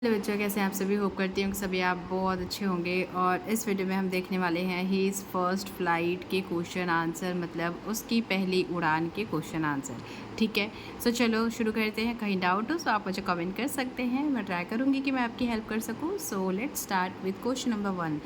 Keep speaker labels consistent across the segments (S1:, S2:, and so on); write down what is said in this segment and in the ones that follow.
S1: Hello बच्चों, कैसे हैं आप सभी। होप करती हूँ कि सभी आप बहुत अच्छे होंगे। और इस वीडियो में हम देखने वाले हैं ही इज़ फर्स्ट फ्लाइट के क्वेश्चन आंसर, मतलब उसकी पहली उड़ान के क्वेश्चन आंसर। ठीक है, सो चलो शुरू करते हैं। कहीं डाउट हो तो आप मुझे कमेंट कर सकते हैं, मैं ट्राई करूँगी कि मैं आपकी हेल्प कर सकूँ। So let's start with question number 1।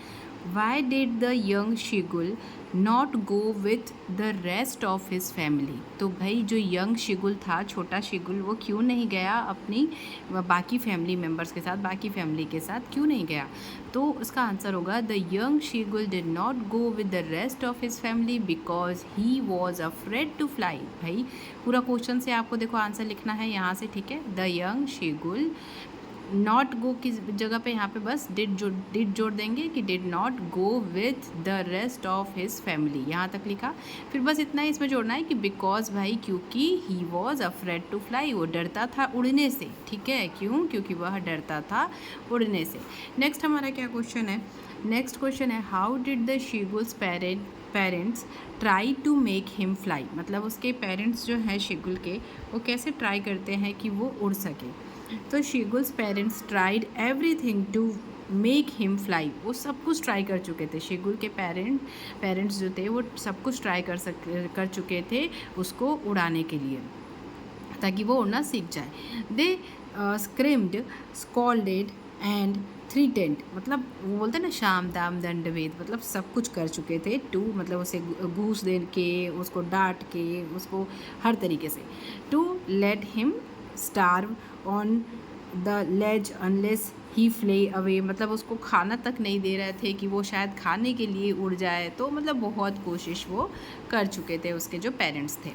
S1: Why did the young seagull not go with the rest of his family. तो भाई जो यंग शिगुल था, छोटा शिगुल, वो क्यों नहीं गया अपनी बाकी फैमिली मेम्बर्स के साथ, बाकी फैमिली के साथ क्यों नहीं गया। तो उसका आंसर होगा the young seagull did not go with the rest of his family because he was afraid to fly. भाई पूरा क्वेश्चन से आपको देखो आंसर लिखना है यहाँ से। ठीक है, द यंग शिगुल नॉट गो की जगह पे यहाँ पे बस डिड जोड़ देंगे कि did not go with the rest of his family, यहाँ तक लिखा। फिर बस इतना ही इसमें जोड़ना है कि बिकॉज, भाई क्योंकि he was afraid to fly, वो डरता था उड़ने से। ठीक है, क्यों? क्योंकि वह डरता था उड़ने से। नेक्स्ट हमारा क्या क्वेश्चन है? नेक्स्ट क्वेश्चन है how did the seagull's parents try to make him fly. मतलब उसके पेरेंट्स जो हैं शिगुल के, वो कैसे ट्राई करते हैं कि वो उड़ सके। तो seagull's parents tried everything to make him fly. वो सब कुछ ट्राई कर चुके थे। शिगुल के पेरेंट्स जो थे वो सब कुछ ट्राई कर चुके थे उसको उड़ाने के लिए, ताकि वो उड़ना सीख जाए। दे स्क्रिम्ड, स्कॉल्डेड एंड थ्रीटेंट, मतलब वो बोलते हैं ना शाम दाम दंड भेद, मतलब सब कुछ कर चुके थे। टू मतलब उसे घूस दे के, उसको डांट के, उसको हर तरीके से। To let him starve on the ledge unless he flew away, मतलब उसको खाना तक नहीं दे रहे थे कि वो शायद खाने के लिए उड़ जाए। तो मतलब बहुत कोशिश वो कर चुके थे उसके जो पेरेंट्स थे,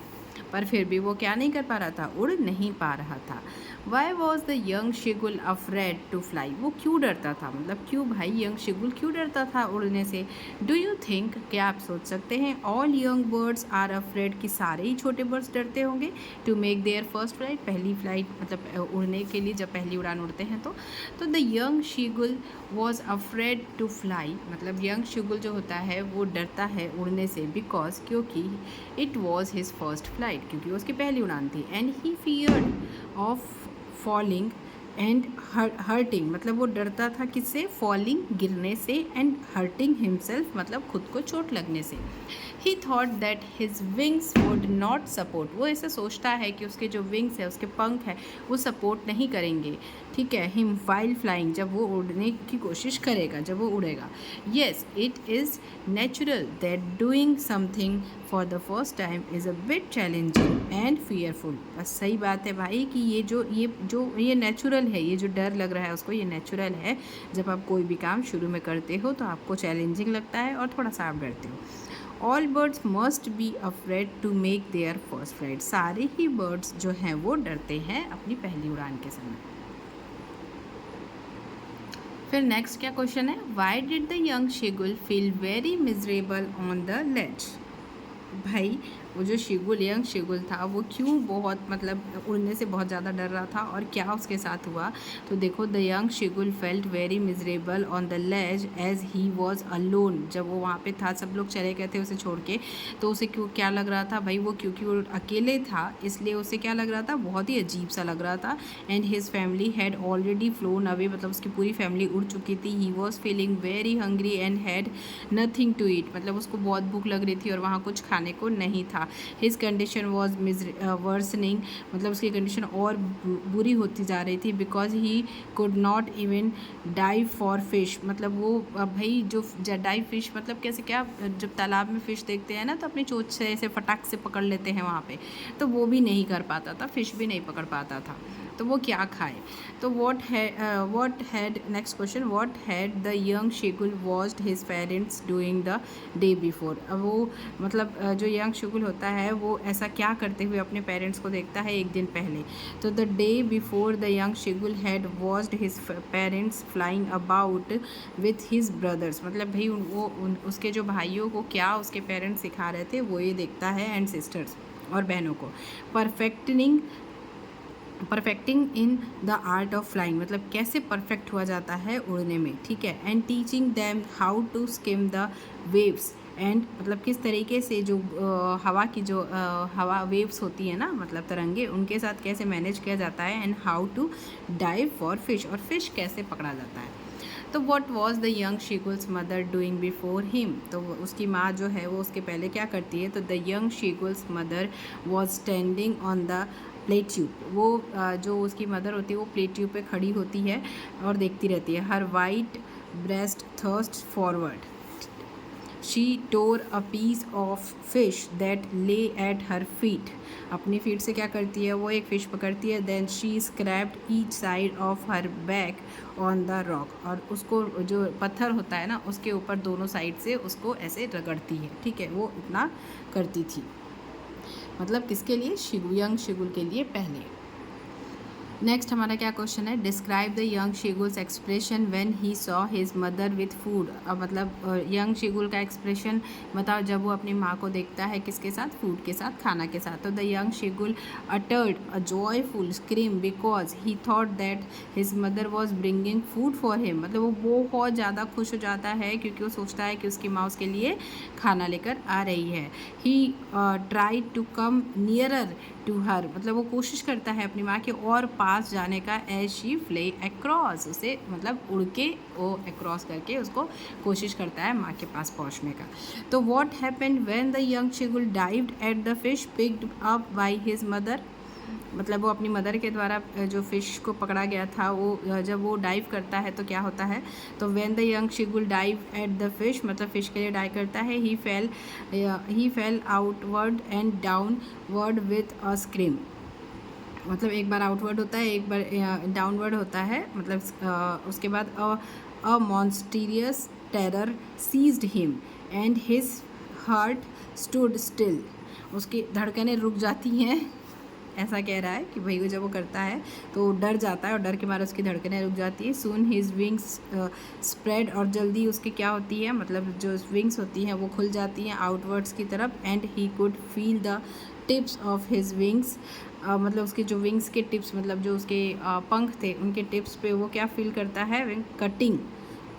S1: पर फिर भी वो क्या नहीं कर पा रहा था, उड़ नहीं पा रहा था। Why was the young seagull afraid to fly. वो क्यों डरता था, मतलब क्यों भाई यंग शिगुल क्यों डरता था उड़ने से। डू यू थिंक, क्या आप सोच सकते हैं, all young birds are afraid, कि सारे ही छोटे बर्ड्स डरते होंगे to make their first flight, पहली फ्लाइट मतलब उड़ने के लिए, जब पहली उड़ान उड़ते हैं तो the young seagull was afraid to fly, मतलब यंग शिगुल जो होता है वो डरता है उड़ने से, बिकॉज क्योंकि it was his first flight, क्योंकि उसकी पहली उड़ान थी। And he feared of falling and hurting, मतलब वो डरता था किससे, फॉलिंग गिरने से, एंड हर्टिंग हिमसेल्फ मतलब खुद को चोट लगने से। ही thought that his wings would not support, वो ऐसे सोचता है कि उसके जो विंग्स है, उसके पंख है, वो सपोर्ट नहीं करेंगे। ठीक है, हिम वाइल फ्लाइंग, जब वो उड़ने की कोशिश करेगा, जब वो उड़ेगा। Yes it is natural that doing something for the first time is a bit challenging and fearful. बस सही बात है भाई कि ये नेचुरल है, ये जो डर लग रहा है उसको, ये नेचुरल है। जब आप कोई भी काम शुरू में करते हो तो आपको चैलेंजिंग लगता है और थोड़ा सा आप डरते हो। All birds must be afraid to make their first flight, सारे ही बर्ड्स जो हैं वो डरते हैं अपनी पहली उड़ान के समय। फिर नेक्स्ट क्या क्वेश्चन है, why did the young seagull feel very miserable on the ledge. भाई वो जो शिगुल, यंग शिगुल था, वो क्यों बहुत मतलब उड़ने से बहुत ज़्यादा डर रहा था और क्या उसके साथ हुआ। तो देखो, the young seagull felt very miserable on the ledge as he was alone, जब वो वहाँ पे था, सब लोग चले गए थे उसे छोड़ के, तो उसे क्यों क्या लग रहा था भाई, वो क्योंकि वो अकेले था इसलिए उसे क्या लग रहा था, बहुत ही अजीब सा लग रहा था। And his family had already flown away, मतलब उसकी पूरी फैमिली उड़ चुकी थी। He was feeling very hungry and had nothing to eat, मतलब उसको बहुत भूख लग रही थी और वहाँ कुछ खाने को नहीं था। हिज कंडीशन वॉज वर्सनिंग, मतलब उसकी कंडीशन और बुरी होती जा रही थी। Because he could not even dive for fish, मतलब वो भाई जो डाइव फिश मतलब कैसे, क्या जब तालाब में फ़िश देखते हैं ना तो अपनी चोंच से ऐसे फटाक से पकड़ लेते हैं वहाँ पे, तो वो भी नहीं कर पाता था, फ़िश भी नहीं पकड़ पाता था, तो वो क्या खाए। तो what had next question, what had the young seagull watched his parents doing the day before. अब वो मतलब जो यंग शिगुल होता है वो ऐसा क्या करते हुए अपने पेरेंट्स को देखता है एक दिन पहले। तो the day before the young seagull had watched his parents flying about with his brothers, मतलब भाई उसके जो भाइयों को क्या उसके पेरेंट्स सिखा रहे थे वो ये देखता है, एंड सिस्टर्स और बहनों को। Perfecting in the art of flying, मतलब कैसे परफेक्ट हुआ जाता है उड़ने में। ठीक है, and teaching them how to skim the waves and मतलब किस तरीके से जो हवा की जो हवा वेव्स होती है ना, मतलब तरंगे, उनके साथ कैसे मैनेज किया जाता है, and how to dive for fish, और फिश कैसे पकड़ा जाता है। तो what was the young seagull's mother doing before him, तो उसकी माँ जो है वो उसके पहले क्या करती है, तो the young seagull's mother was standing on the plateau, वो जो उसकी मदर होती है वो प्ले ट्यूब पे खड़ी होती है और देखती रहती है। Her white breast thrust forward, she tore a piece of fish that lay at her feet, अपनी फीट से क्या करती है, वो एक फ़िश पकड़ती है। Then she scraped each side of her back on the rock, और उसको जो पत्थर होता है ना उसके ऊपर दोनों साइड से उसको ऐसे रगड़ती है, ठीक है, वो इतना करती थी। मतलब किसके लिए, यंग शिगुल के लिए पहले। नेक्स्ट हमारा क्या क्वेश्चन है, describe the young seagull's expression when he saw his mother with food. अब मतलब यंग शिगुल का एक्सप्रेशन बताओ जब वो अपनी माँ को देखता है किसके साथ, फूड के साथ, खाना के साथ। तो the young seagull uttered a joyful scream because he thought that his mother was bringing food for him, मतलब वो बहुत ज़्यादा खुश हो जाता है क्योंकि वो सोचता है कि उसकी माँ उसके लिए खाना लेकर आ रही है। He tried to come nearer to her, मतलब वो कोशिश करता है अपनी माँ के और पास जाने का, एज शी फ्ले अक्रॉस, उसे मतलब उड़ के वो अक्रॉस करके उसको कोशिश करता है माँ के पास पहुँचने का। तो what happened when the young seagull dived at the fish picked up by his mother, मतलब वो अपनी मदर के द्वारा जो फ़िश को पकड़ा गया था वो जब वो डाइव करता है तो क्या होता है, तो when the young seagull dive at the fish, मतलब फ़िश के लिए डाइव करता है, he fell outward and downward with a scream, मतलब एक बार आउटवर्ड होता है एक बार डाउनवर्ड होता है, मतलब उसके बाद a monstrous terror seized him and his heart stood still, उसकी धड़कनें रुक जाती हैं, ऐसा कह रहा है कि भाई वो जब वो करता है तो डर जाता है और डर के मारे उसकी धड़कनें रुक जाती है। सून हिज विंग्स स्प्रेड, और जल्दी उसकी क्या होती है, मतलब जो विंग्स होती हैं वो खुल जाती हैं आउटवर्ड्स की तरफ, and he could feel the tips of his wings, मतलब उसके जो विंग्स के टिप्स, मतलब जो उसके पंख थे उनके टिप्स पे वो क्या फील करता है, विंग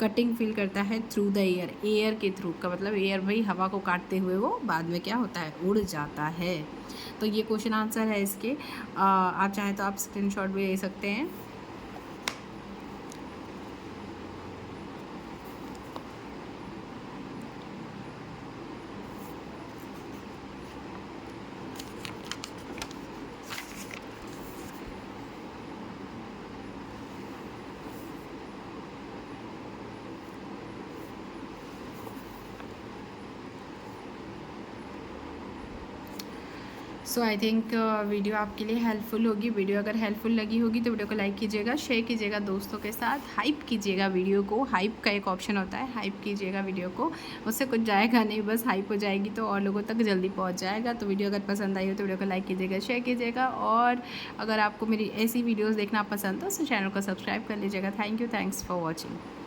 S1: कटिंग फील करता है थ्रू द एयर के थ्रू का मतलब एयर, भाई हवा को काटते हुए वो बाद में क्या होता है, उड़ जाता है। तो ये क्वेश्चन आंसर है इसके। आप चाहें तो आप स्क्रीनशॉट भी ले सकते हैं। सो आई थिंक वीडियो आपके लिए हेल्पफुल होगी। वीडियो अगर हेल्पफुल लगी होगी तो वीडियो को लाइक कीजिएगा, शेयर कीजिएगा दोस्तों के साथ, हाइप कीजिएगा वीडियो को, हाइप का एक ऑप्शन होता है, हाइप कीजिएगा वीडियो को, उससे कुछ जाएगा नहीं, बस हाइप हो जाएगी तो और लोगों तक जल्दी पहुंच जाएगा। तो वीडियो अगर पसंद आई हो तो वीडियो को लाइक कीजिएगा, शेयर कीजिएगा, और अगर आपको मेरी ऐसी वीडियोज़ देखना पसंद हो तो चैनल को सब्सक्राइब कर लीजिएगा। Thank you, thanks for watching.